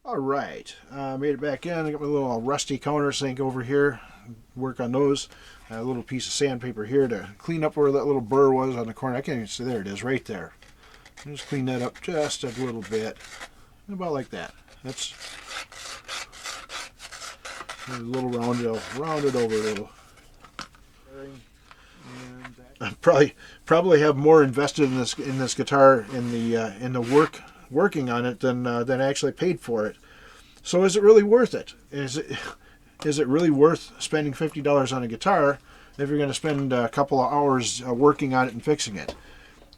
All right, made it back in. I got my little rusty countersink over here. Work on those. A little piece of sandpaper here to clean up where that little burr was on the corner. I can't even see. There it is, right there. Just clean that up just a little bit, about like that. That's a little round it over a little. I probably have more invested in this guitar in the working on it than I actually paid for it. So is it really worth it? Is it really worth spending $50 on a guitar if you're going to spend a couple of hours working on it and fixing it?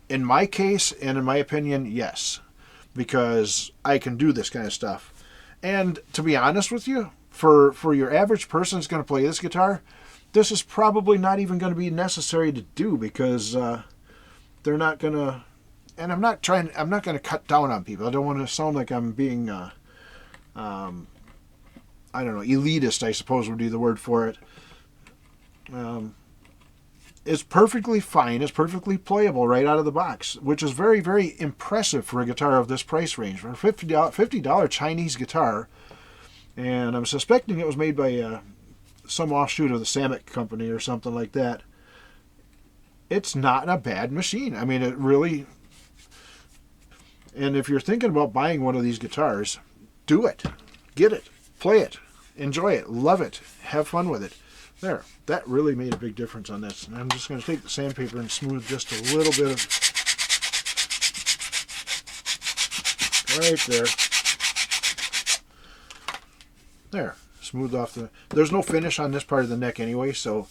In my case, and in my opinion, yes, because I can do this kind of stuff. And to be honest with you, for your average person that's going to play this guitar, this is probably not even going to be necessary to do, because they're not going to. And I'm not going to cut down on people. I don't want to sound like I'm being, I don't know, elitist, I suppose would be the word for it. It's perfectly fine. It's perfectly playable right out of the box, which is very, very impressive for a guitar of this price range. For a $50 Chinese guitar, and I'm suspecting it was made by some offshoot of the Samick company or something like that. It's not a bad machine. I mean, it really... And if you're thinking about buying one of these guitars, do it. Get it. Play it. Enjoy it. Love it. Have fun with it. There. That really made a big difference on this. And I'm just going to take the sandpaper and smooth just a little bit of... Right there. There. Smooth off the... There's no finish on this part of the neck anyway, so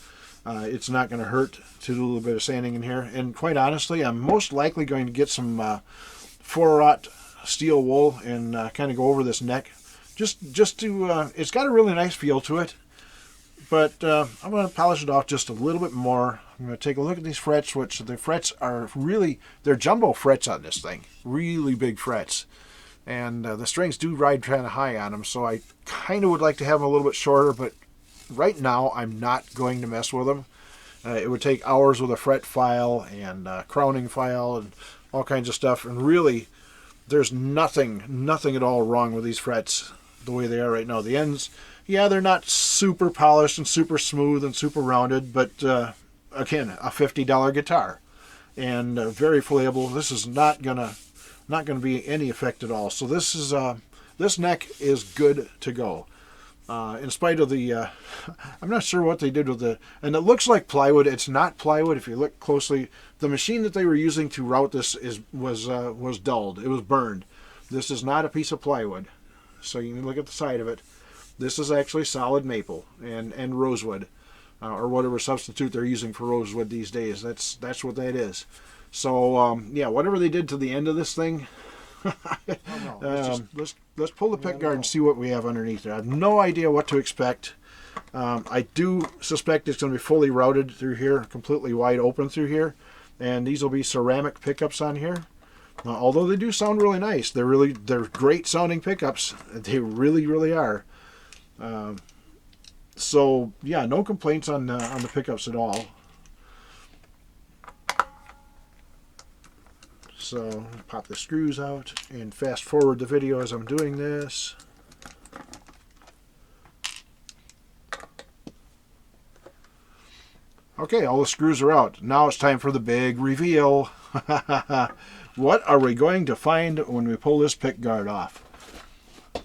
it's not going to hurt to do a little bit of sanding in here. And quite honestly, I'm most likely going to get some 4-aught steel wool and kind of go over this neck. Just to... it's got a really nice feel to it. But I'm going to polish it off just a little bit more. I'm going to take a look at these frets, which the frets are really... They're jumbo frets on this thing. Really big frets. And the strings do ride kind of high on them, so I kind of would like to have them a little bit shorter, but right now I'm not going to mess with them. It would take hours with a fret file and crowning file and all kinds of stuff, and really there's nothing at all wrong with these frets the way they are right now. The ends, yeah, they're not super polished and super smooth and super rounded, but again, a $50 guitar and very playable. This is not gonna be any effect at all. So this is this neck is good to go. In spite of the, I'm not sure what they did with the, and it looks like plywood. It's not plywood. If you look closely, the machine that they were using to route this was dulled. It was burned. This is not a piece of plywood. So you can look at the side of it. This is actually solid maple and rosewood, or whatever substitute they're using for rosewood these days. That's what that is. So yeah, whatever they did to the end of this thing. Let's pull the pick guard and see what we have underneath there. I have no idea what to expect. I do suspect it's going to be fully routed through here, completely wide open through here, and these will be ceramic pickups on here. Although they do sound really nice, they're great sounding pickups. They really are. So yeah, no complaints on the pickups at all. So pop the screws out and fast forward the video as I'm doing this. Okay, all the screws are out. Now it's time for the big reveal. What are we going to find when we pull this pick guard off?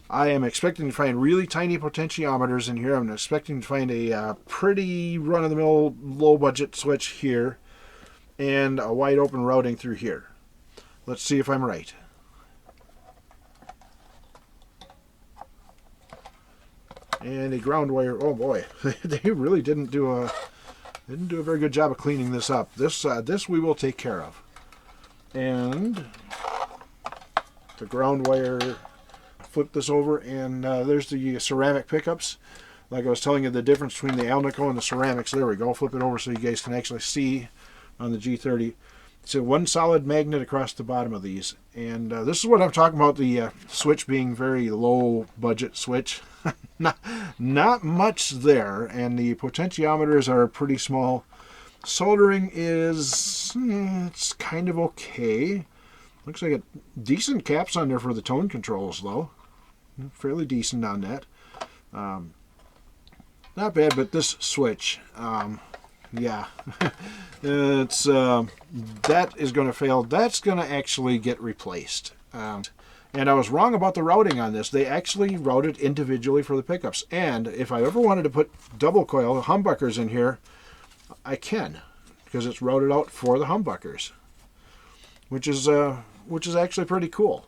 I am expecting to find really tiny potentiometers in here. I'm expecting to find a pretty run-of-the-mill low-budget switch here and a wide open routing through here. Let's see if I'm right. And a ground wire. Oh boy, they really didn't do a very good job of cleaning this up. This we will take care of. And the ground wire. Flip this over, and there's the ceramic pickups. Like I was telling you, the difference between the Alnico and the ceramics. There we go. Flip it over so you guys can actually see on the G30. So one solid magnet across the bottom of these. And this is what I'm talking about, the switch being very low budget switch. not much there, and the potentiometers are pretty small. Soldering is, it's kind of okay. Looks like a decent caps on there for the tone controls though. fairly decent on that. Not bad, but this switch, yeah, it's that is going to fail. That's going to actually get replaced. And I was wrong about the routing on this. They actually routed individually for the pickups. And if I ever wanted to put double coil humbuckers in here, I can, because it's routed out for the humbuckers, which is actually pretty cool.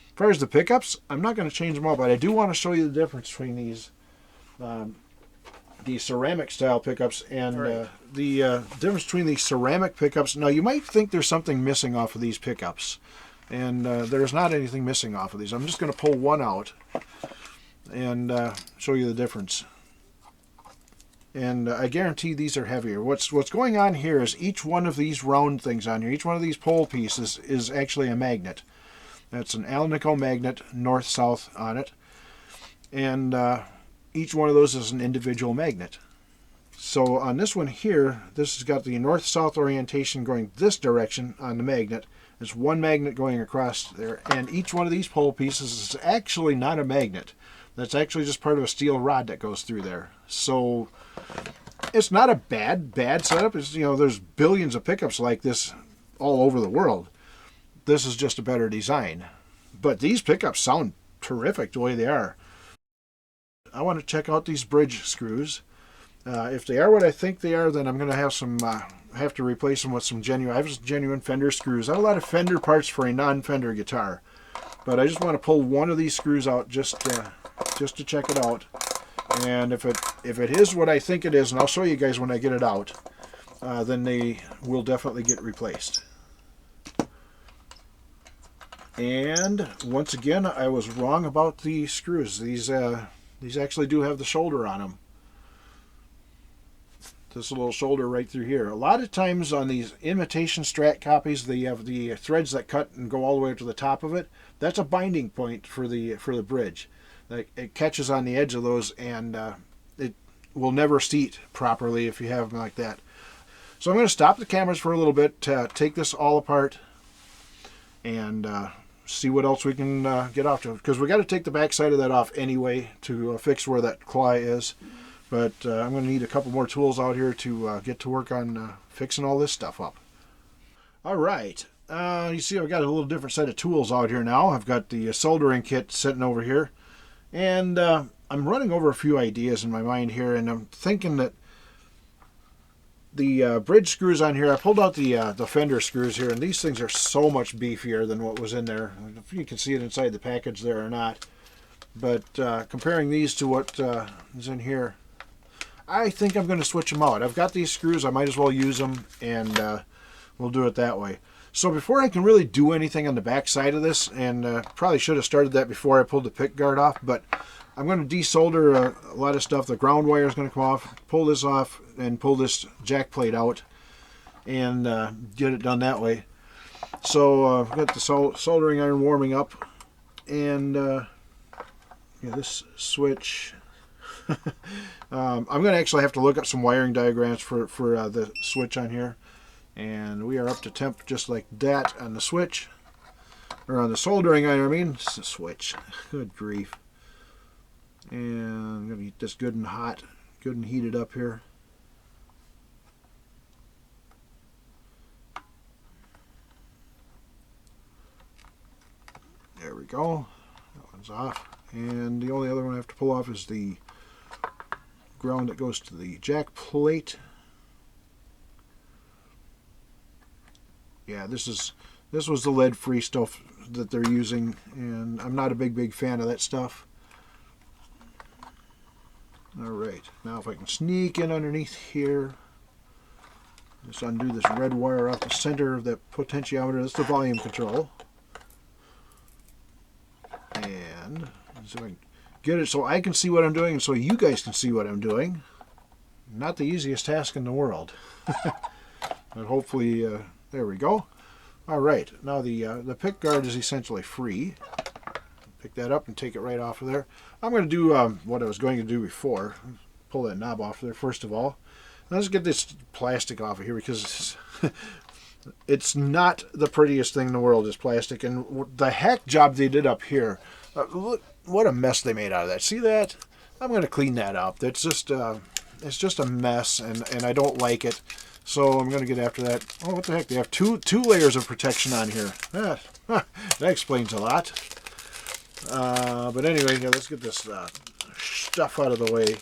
As far as the pickups, I'm not going to change them all, but I do want to show you the difference between these ceramic style pickups and the difference between these ceramic pickups. Now, you might think there's something missing off of these pickups. And there's not anything missing off of these. I'm just going to pull one out and show you the difference. And I guarantee these are heavier. What's going on here is each one of these round things on here, each one of these pole pieces is actually a magnet. That's an Alnico magnet, north-south on it. And each one of those is an individual magnet. So on this one here, this has got the north-south orientation going this direction on the magnet. There's one magnet going across there, and each one of these pole pieces is actually not a magnet. That's actually just part of a steel rod that goes through there. So it's not a bad setup. It's, you know, there's billions of pickups like this all over the world. This is just a better design. But these pickups sound terrific the way they are. I want to check out these bridge screws. If they are what I think they are, then I'm going to have some have to replace them with some genuine Fender screws. I have a lot of Fender parts for a non-Fender guitar, but I just want to pull one of these screws out just to check it out. And if it is what I think it is, and I'll show you guys when I get it out, then they will definitely get replaced. And once again, I was wrong about the screws. These actually do have the shoulder on them. This little shoulder right through here. A lot of times on these imitation Strat copies, they have the threads that cut and go all the way up to the top of it. That's a binding point for the bridge. Like, it catches on the edge of those, and it will never seat properly if you have them like that. So I'm going to stop the cameras for a little bit to take this all apart and see what else we can get off to, because we got to take the back side of that off anyway to fix where that claw is. But I'm going to need a couple more tools out here to get to work on fixing all this stuff up. All right. You see I've got a little different set of tools out here now. I've got the soldering kit sitting over here. And I'm running over a few ideas in my mind here. And I'm thinking that the bridge screws on here, I pulled out the fender screws here. And these things are so much beefier than what was in there. If you can see it inside the package there or not. But comparing these to what is in here, I think I'm going to switch them out. I've got these screws. I might as well use them, and we'll do it that way. So before I can really do anything on the back side of this, and probably should have started that before I pulled the pick guard off, but I'm going to desolder a lot of stuff. The ground wire is going to come off, pull this off, and pull this jack plate out, and get it done that way. So I've got the soldering iron warming up, and this switch... I'm going to actually have to look up some wiring diagrams for the switch on here. And we are up to temp just like that on the switch. Or on the soldering iron, I mean. It's a switch. Good grief. And I'm going to get this good and hot. Good and heated up here. There we go. That one's off. And the only other one I have to pull off is the ground that goes to the jack plate. Yeah, this was the lead-free stuff that they're using, and I'm not a big fan of that stuff. All right, now if I can sneak in underneath here, just undo this red wire off the center of the potentiometer. That's the volume control. And so I can get it so I can see what I'm doing and so you guys can see what I'm doing. Not the easiest task in the world. But hopefully, there we go. All right, now the pick guard is essentially free. Pick that up and take it right off of there. I'm going to do what I was going to do before. Pull that knob off there first of all. Let's get this plastic off of here because it's not the prettiest thing in the world, is plastic. And the hack job they did up here, look, what a mess they made out of that. See that? I'm going to clean that up. It's just a mess, and I don't like it. So I'm going to get after that. Oh, what the heck? They have two layers of protection on here. That explains a lot. But anyway, yeah, let's get this stuff out of the way.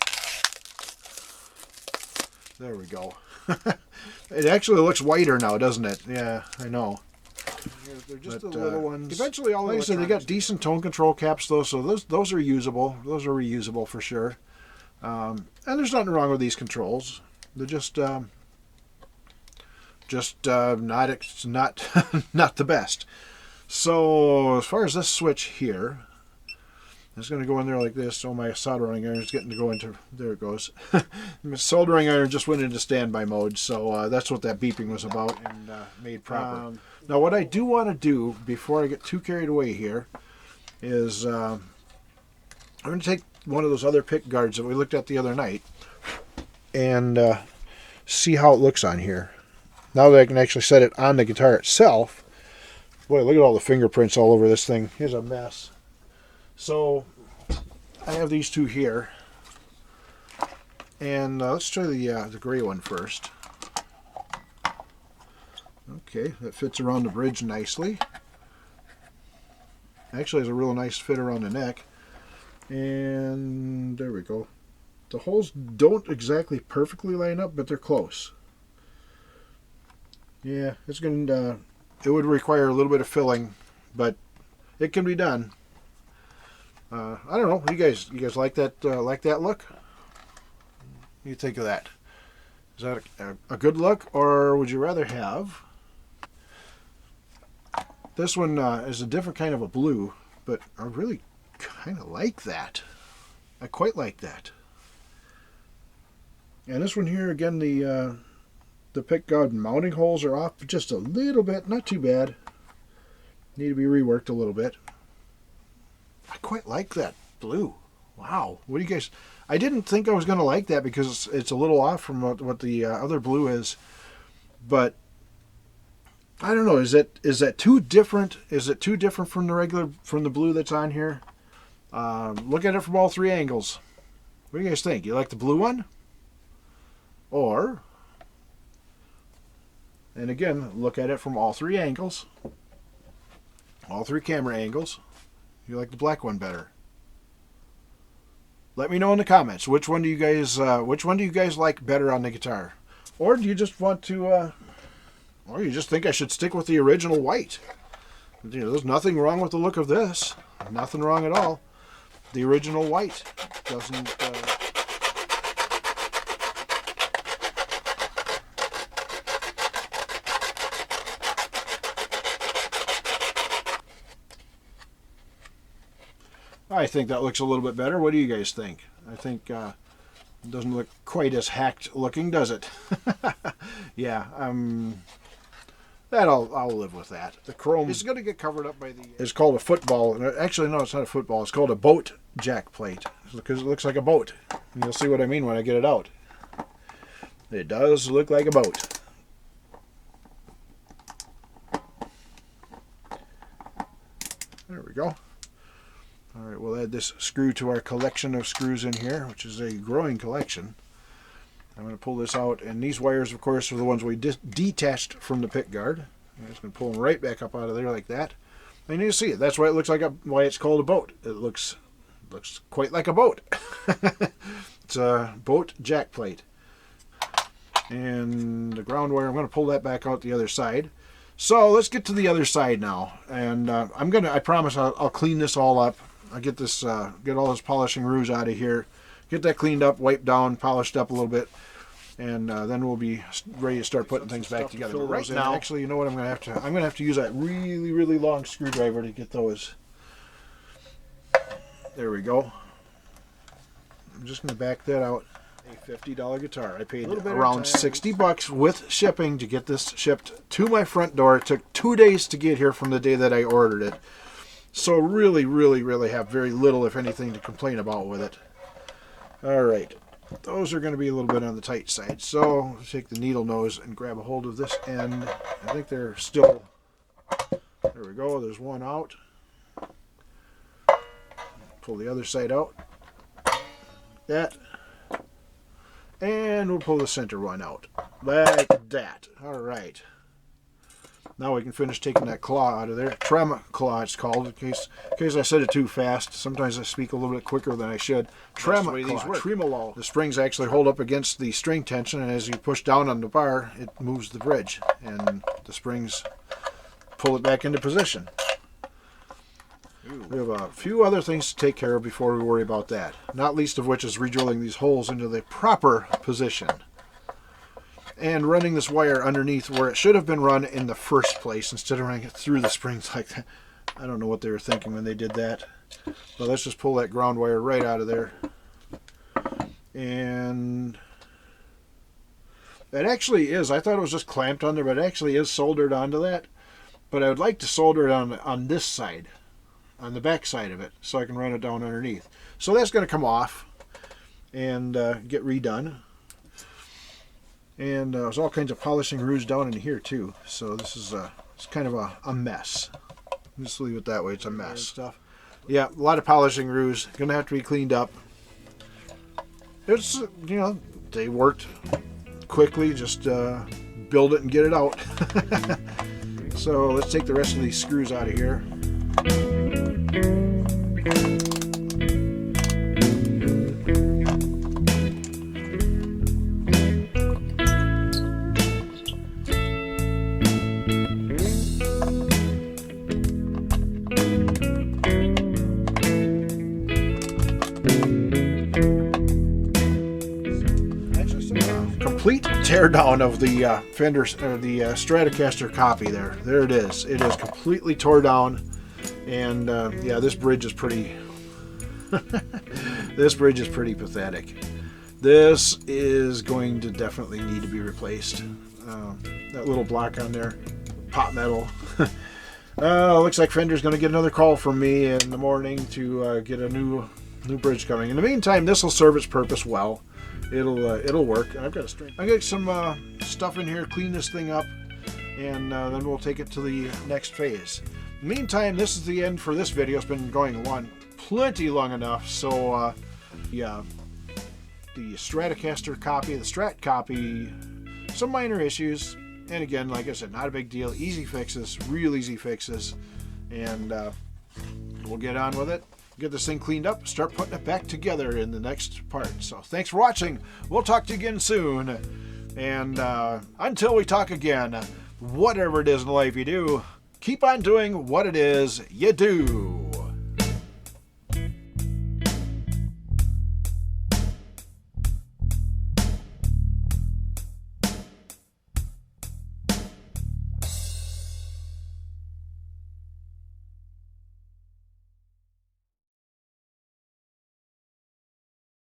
There we go. It actually looks whiter now, doesn't it? Yeah, I know. They're just the little ones. Eventually, all like I said, they got decent tone control caps though, so those are usable. Those are reusable for sure. And there's nothing wrong with these controls. They're just not not the best. So as far as this switch here, it's going to go in there like this. Oh, my soldering iron is getting to go into, there it goes. My soldering iron just went into standby mode, so that's what that beeping was about, and made proper. Now what I do want to do before I get too carried away here is I'm going to take one of those other pick guards that we looked at the other night and see how it looks on here. Now that I can actually set it on the guitar itself. Boy, look at all the fingerprints all over this thing. Here's a mess. So I have these two here, and let's try the gray one first. Okay, that fits around the bridge nicely. Actually has a real nice fit around the neck, and there we go. The holes don't exactly perfectly line up, but they're close. Yeah, it's going to. It would require a little bit of filling, but it can be done. I don't know. You guys like that? Like that look? What do you think of that? Is that a good look, or would you rather have? This one is a different kind of a blue, but I really kind of like that. I quite like that. And this one here, again, the pick guard mounting holes are off just a little bit, not too bad. Need to be reworked a little bit. I quite like that blue. Wow. What do you guys... I didn't think I was going to like that because it's a little off from what the other blue is. But I don't know. Is that too different? Is it too different from the blue that's on here? Look at it from all three angles. What do you guys think? You like the blue one? Or, and again, look at it from all three angles. All three camera angles. You like the black one better? Let me know in the comments. Which one do you guys like better on the guitar? Or do you just want to or you just think I should stick with the original white? You know, there's nothing wrong with the look of this. Nothing wrong at all. The original white doesn't I think that looks a little bit better. What do you guys think? I think it doesn't look quite as hacked looking, does it? Yeah, I'll live with that. The chrome is going to get covered up by the... It's called a football. Actually, no, it's not a football. It's called a boat jack plate because it looks like a boat. And you'll see what I mean when I get it out. It does look like a boat. There we go. All right, we'll add this screw to our collection of screws in here, which is a growing collection. I'm going to pull this out, and these wires, of course, are the ones we detached from the pick guard. I'm just going to pull them right back up out of there like that. And you see it. That's why it looks like why it's called a boat. It looks quite like a boat. It's a boat jack plate. And the ground wire, I'm going to pull that back out the other side. So let's get to the other side now. And I promise I'll clean this all up. I'll get all this polishing rouge out of here. Get that cleaned up, wiped down, polished up a little bit. And then we'll be ready to start putting things back together. But right now, actually, you know what? I'm gonna have to use that really, really long screwdriver to get those. There we go. I'm just gonna back that out. A $50 guitar. I paid around $60 with shipping to get this shipped to my front door. It took 2 days to get here from the day that I ordered it. So really, really, really have very little, if anything, to complain about with it. All right. Those are going to be a little bit on the tight side. So take the needle nose and grab a hold of this end. I think they're still... There we go. There's one out. Pull the other side out. That. And we'll pull the center one out. Like that. Alright. Now we can finish taking that claw out of there. Trem claw it's called, in case I said it too fast. Sometimes I speak a little bit quicker than I should. Trem claw, tremolo. The springs actually hold up against the string tension, and as you push down on the bar, it moves the bridge, and the springs pull it back into position. We have a few other things to take care of before we worry about that. Not least of which is re-drilling these holes into the proper position. And running this wire underneath where it should have been run in the first place instead of running it through the springs like that. I don't know what they were thinking when they did that. But let's just pull that ground wire right out of there. And it actually is. I thought it was just clamped on there, but it actually is soldered onto that. But I would like to solder it on this side, on the back side of it, so I can run it down underneath. So that's going to come off and get redone. And there's all kinds of polishing grooves down in here too. So this is it's kind of a mess. Just leave it that way. It's a mess. Stuff. Yeah, a lot of polishing grooves. Gonna have to be cleaned up. It's, you know, they worked quickly. Just build it and get it out. So let's take the rest of these screws out of here. Complete teardown of the fenders, or the Stratocaster copy there. There it is. It is completely tore down, and yeah, this bridge is pretty. This bridge is pretty pathetic. This is going to definitely need to be replaced. That little block on there, pot metal. Looks like Fender's going to get another call from me in the morning to get a new bridge coming. In the meantime, this will serve its purpose well. It'll work. I've got a string. I got some stuff in here, clean this thing up, and then we'll take it to the next phase. In the meantime, this is the end for this video. It's been going on plenty long enough, so yeah, the Stratocaster copy, the Strat copy, some minor issues, and again, like I said, not a big deal. Easy fixes, real easy fixes, and we'll get on with it. Get this thing cleaned up, start putting it back together in the next part. So thanks for watching. We'll talk to you again soon. And until we talk again, whatever it is in life you do, keep on doing what it is you do.